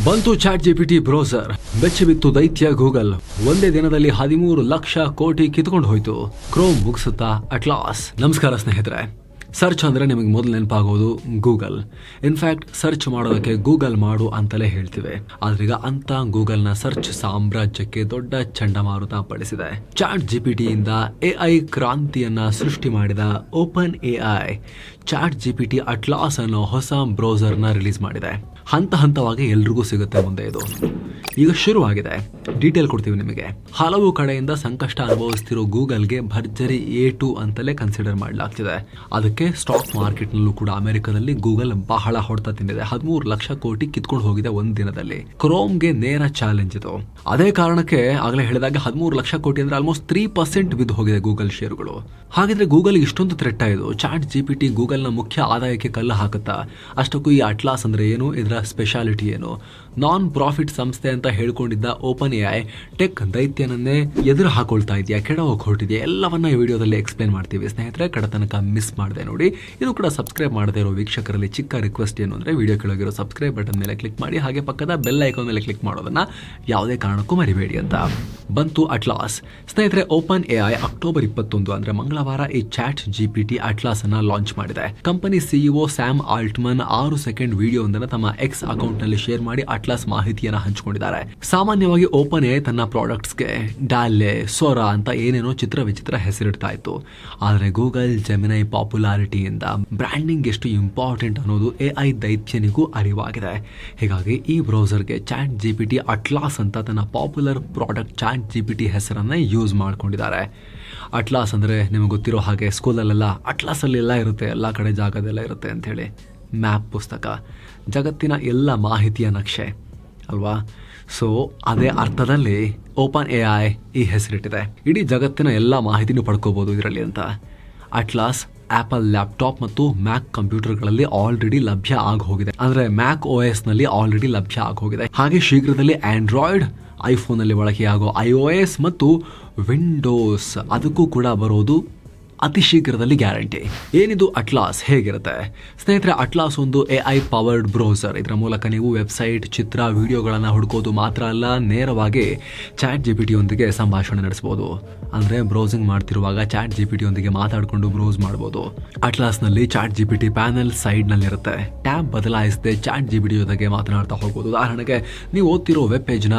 ಬಂತು chat GPT browser. ಬೆಚ್ಚಬಿತ್ತು ದೈತ್ಯ Google. ಒಂದೇ ದಿನದಲ್ಲಿ 13 ಲಕ್ಷ ಕೋಟಿ ಕಿತ್ಕೊಂಡು ಹೋಯ್ತು. ಕ್ರೋಮ್ ಮುಗಿಸುತ್ತಾ ಅಟ್ಲಾಸ್. ನಮಸ್ಕಾರ ಸ್ನೇಹಿತರೆ. ಸರ್ಚ್ ಅಂದ್ರೆ ನಿಮಗೆ ಮೊದಲು ನೆನಪಾಗೋದು ಗೂಗಲ್. ಇನ್ಫ್ಯಾಕ್ಟ್ ಸರ್ಚ್ ಮಾಡೋದಕ್ಕೆ ಗೂಗಲ್ ಮಾಡು ಅಂತಲೇ ಹೇಳ್ತಿವೆ. ಆದ್ರೀಗ ಅಂತ ಗೂಗಲ್ನ ಸರ್ಚ್ ಸಾಮ್ರಾಜ್ಯಕ್ಕೆ ದೊಡ್ಡ ಚಂಡಮಾರುತ ಪಡಿಸಿದೆ. ಚಾಟ್ ಜಿಪಿಟಿಯಿಂದ ಎಐ ಕ್ರಾಂತಿಯನ್ನ ಸೃಷ್ಟಿ ಮಾಡಿದ open AI chat GPT atlas ಅನ್ನೋ ಹೊಸ ಬ್ರೌಸರ್ನ ರಿಲೀಸ್ ಮಾಡಿದೆ. ಹಂತ ಹಂತವಾಗಿ ಎಲ್ರಿಗೂ ಸಿಗುತ್ತೆ ಮುಂದೆ. ಇದು ಈಗ ಶುರುವಾಗಿದೆ. ಡೀಟೇಲ್ ಕೊಡ್ತೀವಿ ನಿಮಗೆ. ಹಲವು ಕಡೆಯಿಂದ ಸಂಕಷ್ಟ ಅನುಭವಿಸ್ತಿರೋ ಗೂಗಲ್ಗೆ ಭರ್ಜರಿ A2 ಅಂತಲೇ ಕನ್ಸಿಡರ್ ಮಾಡಲಾಗ್ತಿದೆ. ಅದಕ್ಕೆ ಸ್ಟಾಕ್ ಮಾರ್ಕೆಟ್ ನಲ್ಲೂ ಕೂಡ ಅಮೆರಿಕದಲ್ಲಿ ಗೂಗಲ್ ಬಹಳ ಹೊಡೆತ ತಿಂದಿದೆ. 13 ಲಕ್ಷ ಕೋಟಿ ಕಿತ್ಕೊಂಡು ಹೋಗಿದೆ ಒಂದ್ ದಿನದಲ್ಲಿ. ಕ್ರೋಮ್ಗೆ ನೇರ ಚಾಲೆಂಜ್ ಇದು. ಅದೇ ಕಾರಣಕ್ಕೆ ಆಗಲೇ ಹೇಳಿದಾಗ 13 ಲಕ್ಷ ಕೋಟಿ ಅಂದ್ರೆ ಆಲ್ಮೋಸ್ಟ್ 3% ಬಿದ್ದು ಹೋಗಿದೆ ಗೂಗಲ್ ಶೇರುಗಳು. ಹಾಗಿದ್ರೆ ಗೂಗಲ್ ಇಷ್ಟೊಂದು ಥ್ರೆಟ್ ಇದು. ಚಾಟ್ ಜಿಪಿಟಿ ಗೂಗಲ್ನ ಮುಖ್ಯ ಆದಾಯಕ್ಕೆ ಕಲ್ಲು ಹಾಕುತ್ತಾ? ಅಷ್ಟಕ್ಕೂ ಈ ಅಟ್ಲಾಸ್ ಅಂದ್ರೆ ಏನು, ಇದರ ಸ್ಪೆಷಾಲಿಟಿ ಏನು? ನಾನ್ ಪ್ರಾಫಿಟ್ ಸಂಸ್ಥೆ ಅಂತ ಹೇಳ್ಕೊಂಡಿದ್ದ ಓಪನ್ ಎಐ ಟೆಕ್ ದೈತ್ಯನನ್ನೇ ಎದುರು ಹಾಕೊಳ್ತಾ ಇದೆಯಾ, ಕೆಡವೋಗಿ ಹೊರಟಿದೆಯಾ? ಎಲ್ಲವನ್ನ ಈ ವಿಡಿಯೋದಲ್ಲಿ ಎಕ್ಸ್ಪ್ಲೇನ್ ಮಾಡ್ತೀವಿ ಸ್ನೇಹಿತರೆ. ಕಡತನಕ ಮಿಸ್ ಮಾಡದೆ ನೋಡಿ. ಇದು ಕೂಡ ಸಬ್ಸ್ಕ್ರೈಬ್ ಮಾಡದೇ ಇರೋ ವೀಕ್ಷಕರಲ್ಲಿ ಚಿಕ್ಕ ರಿಕ್ವೆಸ್ಟ್ ಏನು ಅಂದ್ರೆ ವಿಡಿಯೋ ಕೆಳಗಿರೋ ಸಬ್ಸ್ಕ್ರೈಬ್ ಬಟನ್ ಮೇಲೆ ಕ್ಲಿಕ್ ಮಾಡಿ, ಹಾಗೆ ಪಕ್ಕದ ಬೆಲ್ ಐಕಾನ್ ಮೇಲೆ ಕ್ಲಿಕ್ ಮಾಡೋದನ್ನ ಯಾವುದೇ ಕಾರಣಕ್ಕೂ ಮರಿಬೇಡಿ ಅಂತ. ಬಂತು ಅಟ್ಲಾಸ್. ಸ್ನೇಹಿತರೆ, ಓಪನ್ ಎಐ ಅಕ್ಟೋಬರ್ 21 ಅಂದ್ರೆ ಮಂಗಳವಾರ ಈ ಚಾಟ್ ಜಿಪಿಟಿ ಅಟ್ಲಾಸ್ ಅನ್ನ ಲಾಂಚ್ ಮಾಡಿದೆ. Company CEO Sam Altman 6 second video ಒಂದನ್ನು ತಮ್ಮ ಎಕ್ಸ್ ಅಕೌಂಟ್ ನಲ್ಲಿ ಶೇರ್ ಮಾಡಿ ಅಟ್ಲಾಸ್ ಮಾಹಿತಿಯನ್ನ ಹಂಚಿಕೊಂಡಿದ್ದಾರೆ. ಸಾಮಾನ್ಯವಾಗಿ ಓಪನ್ ಎಐ ತನ್ನ ಪ್ರಾಡಕ್ಟ್ಸ್ಗೆ ಡಾಲೆ, ಸೋರಾ ಅಂತ ಏನೇನೋ ಚಿತ್ರ ವಿಚಿತ್ರ ಹೆಸರಿಡ್ತಾ ಇತ್ತು. ಆದ್ರೆ ಗೂಗಲ್ ಜೆಮಿನೈ ಪಾಪ್ಯುಲಾರಿಟಿಯಿಂದ ಬ್ರ್ಯಾಂಡಿಂಗ್ ಎಷ್ಟು ಇಂಪಾರ್ಟೆಂಟ್ ಅನ್ನೋದು ಎಐ ದೈತ್ಯನಿಗೂ ಅರಿವಾಗಿದೆ. ಹೀಗಾಗಿ ಈ ಬ್ರೌಸರ್ಗೆ ಚಾಟ್ ಜಿಪಿಟಿ ಅಟ್ಲಾಸ್ ಅಂತ ತನ್ನ ಪಾಪ್ಯುಲರ್ ಪ್ರಾಡಕ್ಟ್ ಚಾಟ್ ಜಿಪಿಟಿ ಹೆಸರನ್ನ ಯೂಸ್ ಮಾಡ್ಕೊಂಡಿದ್ದಾರೆ. ಅಟ್ಲಾಸ್ ಅಂದ್ರೆ ನಿಮಗೆ ಗೊತ್ತಿರೋ ಹಾಗೆ ಸ್ಕೂಲಲ್ಲೆಲ್ಲ ಅಟ್ಲಾಸ್ ಅಲ್ಲಿ ಎಲ್ಲ ಇರುತ್ತೆ, ಎಲ್ಲ ಕಡೆ ಜಾಗದೆಲ್ಲ ಇರುತ್ತೆ ಅಂತ ಹೇಳಿ. ಮ್ಯಾಪ್ ಪುಸ್ತಕ, ಜಗತ್ತಿನ ಎಲ್ಲ ಮಾಹಿತಿಯ ನಕ್ಷೆ ಅಲ್ವಾ? ಸೊ ಅದೇ ಅರ್ಥದಲ್ಲಿ ಓಪನ್ ಎಐ ಈ ಹೆಸರಿಟ್ಟಿದೆ. ಇಡೀ ಜಗತ್ತಿನ ಎಲ್ಲ ಮಾಹಿತಿನೂ ಪಡ್ಕೋಬಹುದು ಇದರಲ್ಲಿ ಅಂತ. ಅಟ್ಲಾಸ್ ಆಪಲ್ ಲ್ಯಾಪ್ಟಾಪ್ ಮತ್ತು ಮ್ಯಾಕ್ ಕಂಪ್ಯೂಟರ್ಗಳಲ್ಲಿ ಆಲ್ರೆಡಿ ಲಭ್ಯ ಆಗಿ ಹೋಗಿದೆ. ಅಂದ್ರೆ ಮ್ಯಾಕ್ OS ನಲ್ಲಿ ಆಲ್ರೆಡಿ ಲಭ್ಯ ಆಗಿ ಹೋಗಿದೆ. ಹಾಗೆ ಶೀಘ್ರದಲ್ಲಿ ಆಂಡ್ರಾಯ್ಡ್, ಐಫೋನ್ ಅಲ್ಲಿ ಬಳಕೆಯಾಗೋ iOS ಮತ್ತು ವಿಂಡೋಸ್ ಅದಕ್ಕೂ ಕೂಡ ಬರೋದು ಅತಿ ಶೀಘ್ರದಲ್ಲಿ ಗ್ಯಾರಂಟಿ. ಏನಿದು ಅಟ್ಲಾಸ್, ಹೇಗಿರುತ್ತೆ ಸ್ನೇಹಿತರೆ? ಅಟ್ಲಾಸ್ ಒಂದು ಎಐ ಪವರ್ಡ್ ಬ್ರೌಸರ್. ಇದರ ಮೂಲಕ ನೀವು ವೆಬ್ಸೈಟ್, ಚಿತ್ರ, ವಿಡಿಯೋಗಳನ್ನು ಹುಡುಕೋದು ಮಾತ್ರ ಅಲ್ಲ, ನೇರವಾಗಿ ಚಾಟ್ ಜಿಪಿಟಿಯೊಂದಿಗೆ ಸಂಭಾಷಣೆ ನಡೆಸಬಹುದು. ಅಂದ್ರೆ ಬ್ರೌಸಿಂಗ್ ಮಾಡ್ತಿರುವಾಗ ಚಾಟ್ ಜಿಪಿಟಿಯೊಂದಿಗೆ ಮಾತಾಡಿಕೊಂಡು ಬ್ರೌಸ್ ಮಾಡಬಹುದು. ಅಟ್ಲಾಸ್ನಲ್ಲಿ ಚಾಟ್ ಜಿಪಿಟಿ ಪ್ಯಾನೆಲ್ ಸೈಡ್ ನಲ್ಲಿ ಇರುತ್ತೆ. ಟ್ಯಾಬ್ ಬದಲಾಯಿಸದೆ ಚಾಟ್ ಜಿಪಿಟಿ ಜೊತೆಗೆ ಮಾತನಾಡ್ತಾ ಹೋಗ್ಬೋದು. ಉದಾಹರಣೆಗೆ ನೀವು ಓದ್ತಿರೋ ವೆಬ್ ಪೇಜ್ನ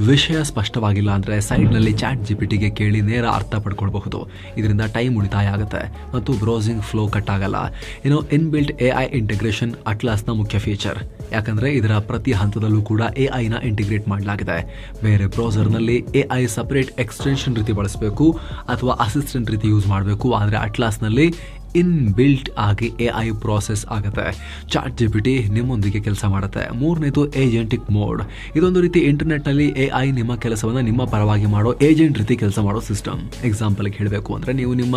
ವಿಷಯ ಸ್ಪಷ್ಟವಾಗಿಲ್ಲ ಅಂದ್ರೆ ಸೈಡ್ ನಲ್ಲಿ ಚಾಟ್ ಜಿಪಿಟಿಗೆ ಕೇಳಿ ನೇರ ಅರ್ಥ ಪಡ್ಕೊಳ್ಬಹುದು. ಇದರಿಂದ ಟೈಮ್ ಉಳಿತಾಯ ಆಗುತ್ತೆ ಮತ್ತು ಬ್ರೌಸಿಂಗ್ ಫ್ಲೋ ಕಟ್ ಆಗಲ್ಲ. ಇನ್ನು ಇನ್ಬಿಲ್ಟ್ ಎಐ ಇಂಟಿಗ್ರೇಷನ್ ಅಟ್ಲಾಸ್ನ ಮುಖ್ಯ ಫೀಚರ್. ಯಾಕಂದ್ರೆ ಇದರ ಪ್ರತಿ ಹಂತದಲ್ಲೂ ಕೂಡ ಎಐನ ಇಂಟಿಗ್ರೇಟ್ ಮಾಡಲಾಗಿದೆ. ಬೇರೆ ಬ್ರೌಸರ್ನಲ್ಲಿ ಎಐ ಸಪರೇಟ್ ಎಕ್ಸ್ಟೆನ್ಷನ್ ರೀತಿ ಬಳಸಬೇಕು ಅಥವಾ ಅಸಿಸ್ಟೆಂಟ್ ರೀತಿ ಯೂಸ್ ಮಾಡಬೇಕು. ಆದರೆ ಅಟ್ಲಾಸ್ನಲ್ಲಿ ಇನ್ ಬಿಲ್ಟ್ ಆಗಿ ಎಐ ಪ್ರಾಸೆಸ್ ಆಗುತ್ತೆ. ಚಾಟ್ ಜಿಪಿಟಿ ನಿಮ್ಮೊಂದಿಗೆ ಕೆಲಸ ಮಾಡುತ್ತೆ. ಮೂರನೇದು ಏಜೆಂಟಿಕ್ ಮೋಡ್. ಇದೊಂದು ರೀತಿ ಇಂಟರ್ನೆಟ್ ನಲ್ಲಿ ಎಐ ನಿಮ್ಮ ಕೆಲಸವನ್ನ ನಿಮ್ಮ ಪರವಾಗಿ ಮಾಡೋ ಏಜೆಂಟ್ ರೀತಿ ಕೆಲಸ ಮಾಡೋ ಸಿಸ್ಟಮ್. ಎಕ್ಸಾಂಪಲ್ ಹೇಳಬೇಕು ಅಂದ್ರೆ ನೀವು ನಿಮ್ಮ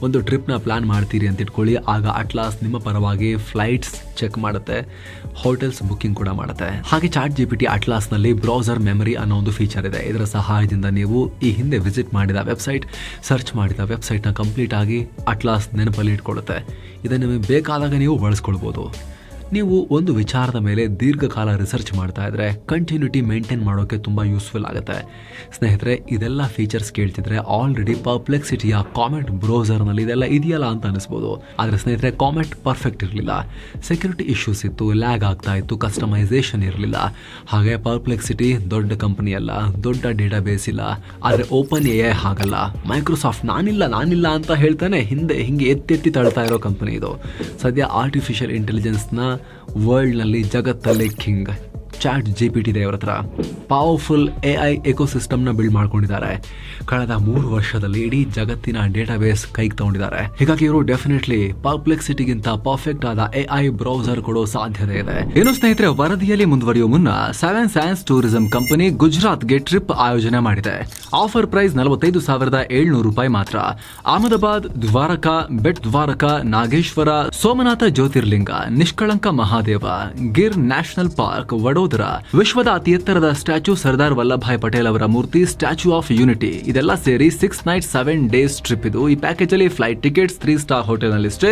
ಒಂದು ಟ್ರಿಪ್ ನ ಪ್ಲಾನ್ ಮಾಡ್ತೀರಿ ಅಂತ ಇಟ್ಕೊಳ್ಳಿ. ಆಗ ಅಟ್ಲಾಸ್ ನಿಮ್ಮ ಪರವಾಗಿ ಫ್ಲೈಟ್ಸ್ ಚೆಕ್ ಮಾಡುತ್ತೆ, ಹೋಟೆಲ್ಸ್ ಬುಕಿಂಗ್ ಕೂಡ ಮಾಡುತ್ತೆ. ಹಾಗೆ ಚಾಟ್ ಜಿಪಿಟಿ ಅಟ್ಲಾಸ್ ನಲ್ಲಿ ಬ್ರೌಸರ್ ಮೆಮರಿ ಅನ್ನೋ ಒಂದು ಫೀಚರ್ ಇದೆ. ಇದರ ಸಹಾಯದಿಂದ ನೀವು ಈ ಹಿಂದೆ ವಿಸಿಟ್ ಮಾಡಿದ ವೆಬ್ಸೈಟ್, ಸರ್ಚ್ ಮಾಡಿದ ವೆಬ್ಸೈಟ್ ನ ಕಂಪ್ಲೀಟ್ ಆಗಿ ಅಟ್ಲಾಸ್ ನೆನಪಲ್ಲಿ ಇಟ್ಕೊಳ್ಳುತ್ತೆ. ಇದನ್ನು ನಿಮಗೆ ಬೇಕಾದಾಗ ನೀವು ಬಳಸ್ಕೊಳ್ಬಹುದು. ನೀವು ಒಂದು ವಿಚಾರದ ಮೇಲೆ ದೀರ್ಘಕಾಲ ರಿಸರ್ಚ್ ಮಾಡ್ತಾ ಇದ್ರೆ ಕಂಟಿನ್ಯೂಟಿ ಮೇಂಟೈನ್ ಮಾಡೋಕೆ ತುಂಬಾ ಯೂಸ್ಫುಲ್ ಆಗುತ್ತೆ. ಸ್ನೇಹಿತರೆ, ಇದೆಲ್ಲ ಫೀಚರ್ಸ್ ಕೇಳ್ತಿದ್ರೆ ಆಲ್ರೆಡಿ ಪರ್ಪ್ಲೆಕ್ಸಿಟಿಯ ಕಾಮೆಟ್ ಬ್ರೌಸರ್ನಲ್ಲಿ ಇದೆಲ್ಲ ಇದೆಯಲ್ಲ ಅಂತ ಅನಿಸ್ಬೋದು. ಆದರೆ ಸ್ನೇಹಿತರೆ, ಕಾಮೆಟ್ ಪರ್ಫೆಕ್ಟ್ ಇರಲಿಲ್ಲ. ಸೆಕ್ಯೂರಿಟಿ ಇಶ್ಯೂಸ್ ಇತ್ತು, ಲ್ಯಾಗ್ ಆಗ್ತಾ ಇತ್ತು, ಕಸ್ಟಮೈಸೇಷನ್ ಇರಲಿಲ್ಲ. ಹಾಗೆ ಪರ್ಪ್ಲೆಕ್ಸಿಟಿ ದೊಡ್ಡ ಕಂಪನಿ ಅಲ್ಲ, ದೊಡ್ಡ ಡೇಟಾಬೇಸ್ ಇಲ್ಲ. ಆದರೆ ಓಪನ್ ಎಐ ಹಾಗಲ್ಲ. ಮೈಕ್ರೋಸಾಫ್ಟ್ ನಾನಿಲ್ಲ ಅಂತ ಹೇಳ್ತಾನೆ ಹಿಂದೆ ಹಿಂಗೆ ಎತ್ತೆತ್ತಿ ತಳ್ತಾ ಇರೋ ಕಂಪನಿ ಇದು. ಸದ್ಯ ಆರ್ಟಿಫಿಷಿಯಲ್ ಇಂಟೆಲಿಜೆನ್ಸ್ನ ವರ್ಲ್ಡ್ ನಲ್ಲಿ ಜಗತ್ತಲ್ಲೇ ಕಿಂಗ್. ಚಾಟ್ ಜಿಪಿಟಿ ಇದೆ. ಅವರ ಹತ್ರ ಪವರ್ಫುಲ್ ಎಐ ಎಕೋಸಿಸ್ಟಮ್ ನ ಬಿಲ್ಡ್ ಮಾಡ್ಕೊಂಡಿದ್ದಾರೆ. ಕಳೆದ 3 ವರ್ಷದಲ್ಲಿ ಇಡೀ ಜಗತ್ತಿನ ಡೇಟಾಬೇಸ್ ಕೈಗೆ ತಗೊಂಡಿದ್ದಾರೆ. ಹೀಗಾಗಿ ಇವರು ಡೆಫಿನೆಟ್ಲಿ ಪರ್ಪ್ಲೆಕ್ಸಿಟಿಗಿಂತ ಪರ್ಫೆಕ್ಟ್ ಆದ ಎಐ ಬ್ರೌಸರ್ ಕೊಡೋ ಸಾಧ್ಯತೆ ಇದೆ. ಏನು ಸ್ನೇಹಿತರೆ, ವರದಿಯಲ್ಲಿ ಮುಂದುವರಿಯುವ ಮುನ್ನ ಸೆವೆನ್ ಸೈನ್ಸ್ ಟೂರಿಸಂ ಕಂಪನಿ ಗುಜರಾತ್ಗೆ ಟ್ರಿಪ್ ಆಯೋಜನೆ ಮಾಡಿದೆ. ಆಫರ್ ಪ್ರೈಸ್ 45,700 ರೂಪಾಯಿ ಮಾತ್ರ. ಅಹಮದಾಬಾದ್, ದ್ವಾರಕಾ, ಬೆಟ್ ದ್ವಾರಕಾ, ನಾಗೇಶ್ವರ, ಸೋಮನಾಥ ಜ್ಯೋತಿರ್ಲಿಂಗ, ನಿಷ್ಕಳಂಕ ಮಹಾದೇವ, ಗಿರ್ ನ್ಯಾಷನಲ್ ಪಾರ್ಕ್, ವಡೋದರ, ಸಹೋದರ. ವಿಶ್ವದ ಅತಿ ಎತ್ತರದ ಸ್ಟ್ಯಾಚ್ಯೂ ಸರ್ದಾರ್ ವಲ್ಲಭಾಯ್ ಪಟೇಲ್ ಅವರ ಮೂರ್ತಿ, ಸ್ಟ್ಯಾಚ್ಯೂ ಆಫ್ ಯೂನಿಟಿ, ಇದೆಲ್ಲ ಸೇರಿ 6 ನೈಟ್ 7 ಡೇಸ್ ಟ್ರಿಪ್ ಇದು. ಈ ಪ್ಯಾಕೇಜ್ ಅಲ್ಲಿ ಫ್ಲೈಟ್ ಟಿಕೆಟ್ಸ್, 3 ಸ್ಟಾರ್ ಹೋಟೆಲ್ ನಲ್ಲಿ ಸ್ಟೇ,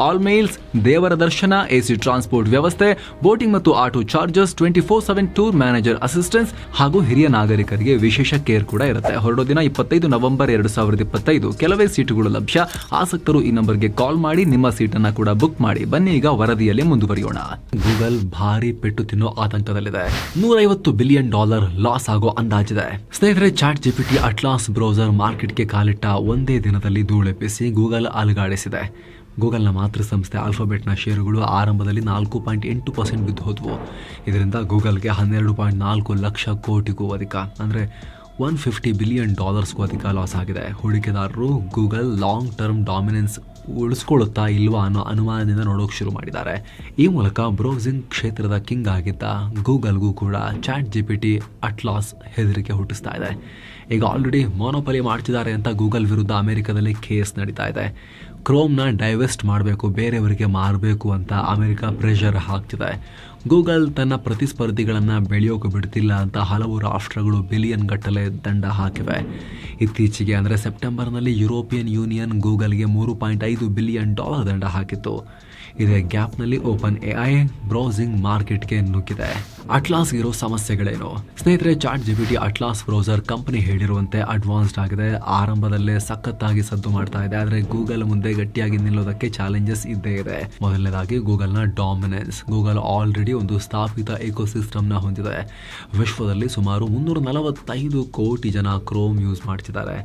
ಆಲ್ ಮೀಲ್ಸ್, ದೇವರ ದರ್ಶನ, ಎಸಿ ಟ್ರಾನ್ಸ್ಪೋರ್ಟ್ ವ್ಯವಸ್ಥೆ, ಬೋಟಿಂಗ್ ಮತ್ತು auto charges, 24/7 tour manager assistance ಹಾಗೂ ಹಿರಿಯ ನಾಗರಿಕರಿಗೆ ವಿಶೇಷ ಕೇರ್ ಕೂಡ ಇರುತ್ತೆ. ಹೊರಡೋ ದಿನ 25 ನವೆಂಬರ್ 2025. ಕೆಲವೇ ಸೀಟುಗಳು ಲಭ್ಯ. ಆಸಕ್ತರು ಈ ನಂಬರ್ಗೆ ಕಾಲ್ ಮಾಡಿ ನಿಮ್ಮ ಸೀಟನ್ನ ಕೂಡ ಬುಕ್ ಮಾಡಿ. ಬನ್ನಿ ಈಗ ವರದಿಯಲ್ಲಿ ಮುಂದುವರಿಯೋಣ. ಗೂಗಲ್ ಭಾರಿ ಪೆಟ್ಟು ತಿನ್ನೋ ಆತಂಕದಲ್ಲಿದೆ. $150 ಬಿಲಿಯನ್ ಲಾಸ್ ಆಗೋ ಅಂದಾಜಿದೆ. ಸ್ನೇಹಿತರೆ, ಚಾಟ್ ಜಿಪಿಟಿ ಅಟ್ಲಾಸ್ ಬ್ರೌಸರ್ ಮಾರ್ಕೆಟ್ಗೆ ಕಾಲಿಟ್ಟ ಒಂದೇ ದಿನದಲ್ಲಿ ಧೂಳೆಪ್ಪಿಸಿ ಗೂಗಲ್ ಅಲುಗಾಡಿಸಿದೆ. ಗೂಗಲ್ನ ಮಾತೃ ಸಂಸ್ಥೆ ಆಲ್ಫಾಬೆಟ್ನ ಷೇರುಗಳು ಆರಂಭದಲ್ಲಿ 4.8% ಬಿದ್ದು ಹೋದವು. ಇದರಿಂದ ಗೂಗಲ್ಗೆ $12.4 ಲಕ್ಷ ಕೋಟಿಗೂ ಅಧಿಕ, ಅಂದರೆ $150 ಬಿಲಿಯನ್ ಅಧಿಕ ಲಾಸ್ ಆಗಿದೆ. ಹೂಡಿಕೆದಾರರು ಗೂಗಲ್ ಲಾಂಗ್ ಟರ್ಮ್ ಡಾಮಿನೆನ್ಸ್ ಉಳಿಸ್ಕೊಳ್ಳುತ್ತಾ ಇಲ್ವಾ ಅನ್ನೋ ಅನುಮಾನದಿಂದ ನೋಡೋಕೆ ಶುರು ಮಾಡಿದ್ದಾರೆ. ಈ ಮೂಲಕ ಬ್ರೌಸಿಂಗ್ ಕ್ಷೇತ್ರದ ಕಿಂಗ್ ಆಗಿದ್ದ ಗೂಗಲ್ಗೂ ಕೂಡ ಚಾಟ್ ಜಿಪಿಟಿ ಅಟ್ಲಾಸ್ ಹೆದರಿಕೆ ಹುಟ್ಟಿಸ್ತಾ ಇದೆ. ಈಗ ಆಲ್ರೆಡಿ ಮೊನೋಪಲಿ ಮಾಡ್ತಿದ್ದಾರೆ ಅಂತ ಗೂಗಲ್ ವಿರುದ್ಧ ಅಮೆರಿಕದಲ್ಲಿ ಕೇಸ್ ನಡೀತಾ ಇದೆ. ಕ್ರೋಮ್ನ ಡೈವೆಸ್ಟ್ ಮಾಡಬೇಕು, ಬೇರೆಯವರಿಗೆ ಮಾರಬೇಕು ಅಂತ ಅಮೆರಿಕ ಪ್ರೆಷರ್ ಹಾಕ್ತಿದೆ. ಗೂಗಲ್ ತನ್ನ ಪ್ರತಿಸ್ಪರ್ಧಿಗಳನ್ನು ಬೆಳೆಯೋಕೆ ಬಿಡ್ತಿಲ್ಲ ಅಂತ ಹಲವು ರಾಷ್ಟ್ರಗಳು ಬಿಲಿಯನ್ ಗಟ್ಟಲೆ ದಂಡ ಹಾಕಿವೆ. ಇತ್ತೀಚೆಗೆ ಅಂದರೆ ಸೆಪ್ಟೆಂಬರ್ನಲ್ಲಿ ಯುರೋಪಿಯನ್ ಯೂನಿಯನ್ ಗೂಗಲ್ಗೆ $3.5 ಬಿಲಿಯನ್ ದಂಡ ಹಾಕಿತ್ತು. ಇದೇ ಗ್ಯಾಪ್ನಲ್ಲಿ ಓಪನ್ ಎಐ ಬ್ರೌಸಿಂಗ್ ಮಾರ್ಕೆಟ್ಗೆ ನುಗ್ಗಿದೆ. ಅಟ್ಲಾಸ್ ಇರೋ ಸಮಸ್ಯೆಗಳೇನು? ಸ್ನೇಹಿತರೆ, chat GPT atlas browser company ಹೇಳಿರುವಂತೆ ಅಡ್ವಾನ್ಸ್ಡ್ ಆಗಿದೆ. ಆರಂಭದಲ್ಲೇ ಸಖತ್ತಾಗಿ ಸದ್ದು ಮಾಡ್ತಾ ಇದೆ. ಆದರೆ ಗೂಗಲ್ ಮುಂದೆ ಗಟ್ಟಿಯಾಗಿ ನಿಲ್ಲೋದಕ್ಕೆ ಚಾಲೆಂಜಸ್ ಇದ್ದೇ ಇದೆ. ಮೊದಲನೇದಾಗಿ ಗೂಗಲ್ನ ಡಾಮಿನೆನ್ಸ್. ಗೂಗಲ್ ಆಲ್ರೆಡಿ ಒಂದು ಸ್ಥಾಪಿತ ಎಕೋಸಿಸ್ಟಮ್ನ ಹೊಂದಿದೆ. ವಿಶ್ವದಲ್ಲಿ ಸುಮಾರು 345 ಕೋಟಿ ಜನ ಕ್ರೋಮ್ ಯೂಸ್ ಮಾಡ್ತಿದ್ದಾರೆ.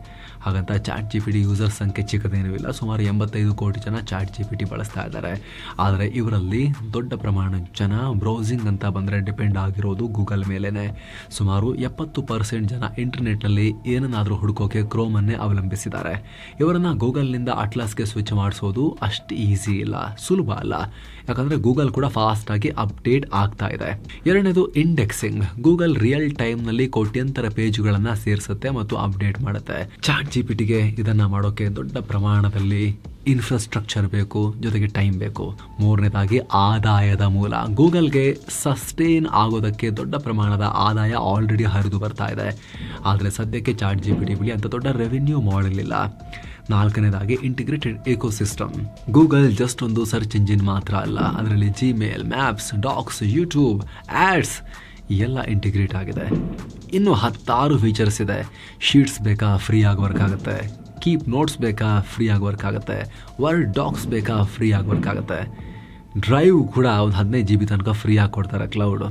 ಹಾಗಂತ ಚಾಟ್ ಜಿಪಿಟಿ ಯೂಸರ್ ಸಂಖ್ಯೆ ಚಿಕ್ಕದೇನೂ ಇಲ್ಲ. ಸುಮಾರು 85 ಕೋಟಿ ಜನ ಚಾಟ್ ಜಿಪಿಟಿ ಬಳಸ್ತಾ ಇದ್ದಾರೆ. ಆದರೆ ಇವರಲ್ಲಿ ದೊಡ್ಡ ಪ್ರಮಾಣದ ಜನ ಬ್ರೌಸಿಂಗ್ ಅಂತ ಬಂದರೆ ಡಿಪೆಂಡ್ ಆಗಿರೋದು ಗೂಗಲ್ ಮೇಲೇನೆ. ಸುಮಾರು 70% ಜನ ಇಂಟರ್ನೆಟ್ನಲ್ಲಿ ಏನನ್ನಾದರೂ ಹುಡುಕೋಕೆ ಕ್ರೋಮನ್ನೇ ಅವಲಂಬಿಸಿದ್ದಾರೆ. ಇವರನ್ನು ಗೂಗಲ್ನಿಂದ ಅಟ್ಲಾಸ್ಗೆ ಸ್ವಿಚ್ ಮಾಡಿಸೋದು ಅಷ್ಟು ಈಸಿ ಇಲ್ಲ, ಸುಲಭ ಅಲ್ಲ. ಯಾಕಂದರೆ ಗೂಗಲ್ ಕೂಡ ಫಾಸ್ಟಾಗಿ ಅಪ್ಡೇಟ್ ಆಗ್ತಾ ಇದೆ. ಎರಡನೇದು ಇಂಡೆಕ್ಸಿಂಗ್. ಗೂಗಲ್ ರಿಯಲ್ ಟೈಮ್ನಲ್ಲಿ ಕೋಟ್ಯಂತರ ಪೇಜ್ಗಳನ್ನು ಸೇರಿಸುತ್ತೆ ಮತ್ತು ಅಪ್ಡೇಟ್ ಮಾಡುತ್ತೆ. ಚಾಟ್ ಜಿಪಿಟಿಗೆ ಇದನ್ನು ಮಾಡೋಕ್ಕೆ ದೊಡ್ಡ ಪ್ರಮಾಣದಲ್ಲಿ ಇನ್ಫ್ರಾಸ್ಟ್ರಕ್ಚರ್ ಬೇಕು, ಜೊತೆಗೆ ಟೈಮ್ ಬೇಕು. ಮೂರನೇದಾಗಿ ಆದಾಯದ ಮೂಲ. ಗೂಗಲ್ಗೆ ಸಸ್ಟೇನ್ ಆಗೋದಕ್ಕೆ ದೊಡ್ಡ ಪ್ರಮಾಣದ ಆದಾಯ ಆಲ್ರೆಡಿ ಹರಿದು ಬರ್ತಾ ಇದೆ. ಆದರೆ ಸದ್ಯಕ್ಕೆ ಚಾಟ್ ಜಿಪಿಟಿ ಬಳಿ ಅಂತ ದೊಡ್ಡ ರೆವಿನ್ಯೂ ಮಾಡೆಲ್ ಇಲ್ಲ. ನಾಲ್ಕನೇದಾಗಿ ಇಂಟಿಗ್ರೇಟೆಡ್ ಎಕೋಸಿಸ್ಟಮ್. ಗೂಗಲ್ ಜಸ್ಟ್ ಒಂದು ಸರ್ಚ್ ಇಂಜಿನ್ ಮಾತ್ರ ಅಲ್ಲ, ಅದರಲ್ಲಿ Gmail, maps, docs, YouTube, ads ಎಲ್ಲ ಇಂಟಿಗ್ರೇಟ್ ಆಗಿದೆ. ಇನ್ನು 10 ಫೀಚರ್ಸ್ ಇದೆ. ಶೀಟ್ಸ್ ಬೇಕಾ, ಫ್ರೀ ಆಗಿ ವರ್ಕ್ ಆಗುತ್ತೆ. ಕೀಪ್ ನೋಟ್ಸ್ ಬೇಕಾ, ಫ್ರೀ ಆಗಿ ವರ್ಕ್ ಆಗುತ್ತೆ. ವರ್ಡ್ ಡಾಕ್ಸ್ ಬೇಕಾ, ಫ್ರೀ ಆಗಿ ವರ್ಕ್ ಆಗುತ್ತೆ. ಡ್ರೈವ್ ಕೂಡ ಒಂದು 15 GB ತನಕ ಫ್ರೀ ಆಗಿ ಕೊಡ್ತಾರೆ. ಕ್ಲೌಡ್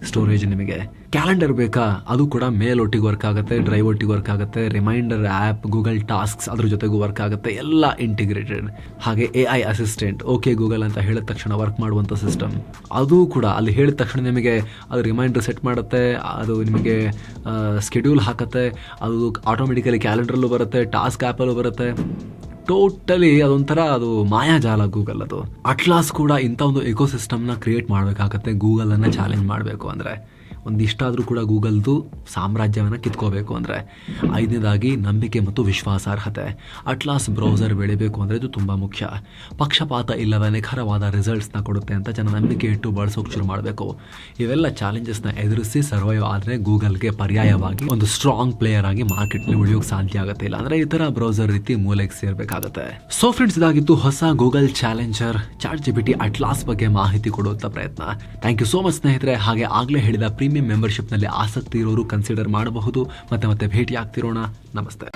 ಸ್ಟೋರೇಜ್ ನಿಮಗೆ. ಕ್ಯಾಲೆಂಡರ್ ಬೇಕಾ, ಅದು ಕೂಡ ಮೇಲ್ ಒಟ್ಟಿಗೆ ವರ್ಕ್ ಆಗುತ್ತೆ, ಡ್ರೈವ್ ಒಟ್ಟಿಗೆ ವರ್ಕ್ ಆಗುತ್ತೆ. ರಿಮೈಂಡರ್ ಆ್ಯಪ್, ಗೂಗಲ್ ಟಾಸ್ಕ್ಸ್ ಅದ್ರ ಜೊತೆಗೂ ವರ್ಕ್ ಆಗುತ್ತೆ. ಎಲ್ಲ ಇಂಟಿಗ್ರೇಟೆಡ್. ಹಾಗೆ AI ಅಸಿಸ್ಟೆಂಟ್, ಓಕೆ ಗೂಗಲ್ ಅಂತ ಹೇಳಿದ ತಕ್ಷಣ ವರ್ಕ್ ಮಾಡುವಂಥ ಸಿಸ್ಟಮ್, ಅದು ಕೂಡ ಅಲ್ಲಿ ಹೇಳಿದ ತಕ್ಷಣ ನಿಮಗೆ ಅದು ರಿಮೈಂಡರ್ ಸೆಟ್ ಮಾಡುತ್ತೆ, ಅದು ನಿಮಗೆ ಸ್ಕೆಡ್ಯೂಲ್ ಹಾಕುತ್ತೆ, ಅದು ಆಟೋಮೆಟಿಕಲಿ ಕ್ಯಾಲೆಂಡ್ರಲ್ಲೂ ಬರುತ್ತೆ, ಟಾಸ್ಕ್ ಆ್ಯಪಲ್ಲೂ ಬರುತ್ತೆ. ಟೋಟಲಿ ಅದೊಂಥರ ಅದು ಮಾಯಾಜಾಲ ಗೂಗಲ್. ಅದು ಅಟ್ಲಾಸ್ ಕೂಡ ಇಂಥ ಒಂದು ಎಕೋಸಿಸ್ಟಮ್ನ ಕ್ರಿಯೇಟ್ ಮಾಡಬೇಕಾಗತ್ತೆ. ಗೂಗಲನ್ನು ಚಾಲೆಂಜ್ ಮಾಡಬೇಕು ಅಂದರೆ, ಒಂದಿಷ್ಟಾದರೂ ಕೂಡ ಗೂಗಲ್ದು ಸಾಮ್ರಾಜ್ಯವನ್ನು ಕಿತ್ಕೋಬೇಕು ಅಂದರೆ. ಐದನೇದಾಗಿ ನಂಬಿಕೆ ಮತ್ತು ವಿಶ್ವಾಸಾರ್ಹತೆ. ಅಟ್ಲಾಸ್ ಬ್ರೌಸರ್ ಬೆಳಿಬೇಕು ಅಂದರೆ ಇದು ತುಂಬ ಮುಖ್ಯ. ಪಕ್ಷಪಾತ ಇಲ್ಲದ ನಿಖರವಾದ ರಿಸಲ್ಟ್ಸ್ನ ಕೊಡುತ್ತೆ ಅಂತ ಜನ ನಂಬಿಕೆ ಇಟ್ಟು ಬಳಸೋಕೆ ಶುರು ಮಾಡಬೇಕು. ಇವೆಲ್ಲ ಚಾಲೆಂಜಸ್ನ ಎದುರಿಸಿ ಸರ್ವೈವ್ ಆದರೆ ಗೂಗಲ್ಗೆ ಪರ್ಯಾಯವಾಗಿ ಒಂದು ಸ್ಟ್ರಾಂಗ್ ಪ್ಲೇಯರ್ ಆಗಿ ಮಾರ್ಕೆಟ್ನಲ್ಲಿ ಉಳಿಯೋಕೆ ಸಾಧ್ಯ ಆಗುತ್ತೆ. ಇಲ್ಲ ಅಂದರೆ ಇತರ ಬ್ರೌಸರ್ ರೀತಿ ಮೂಲೆಗೆ ಸೇರಬೇಕಾಗುತ್ತೆ. ಸೊ ಫ್ರೆಂಡ್ಸ್, ಇದಾಗಿತ್ತು ಹೊಸ Google challenger chat GPT atlas ಬಗ್ಗೆ ಮಾಹಿತಿ ಕೊಡುವಂಥ ಪ್ರಯತ್ನ. ಥ್ಯಾಂಕ್ ಯು ಸೋ ಮಚ್ ಸ್ನೇಹಿತರೆ. ಹಾಗೆ ಆಗಲೇ ಹೇಳಿದ ಪ್ರೀಮಿಯಂ ಮೆಂಬರ್ಶಿಪ್ನಲ್ಲಿ ಆಸಕ್ತಿ ಇರೋರು ಕನ್ಸಿಡರ್ ಮಾಡಬಹುದು. ಮತ್ತೆ ಭೇಟಿ ಆಗ್ತಿರೋಣ. ನಮಸ್ತೆ.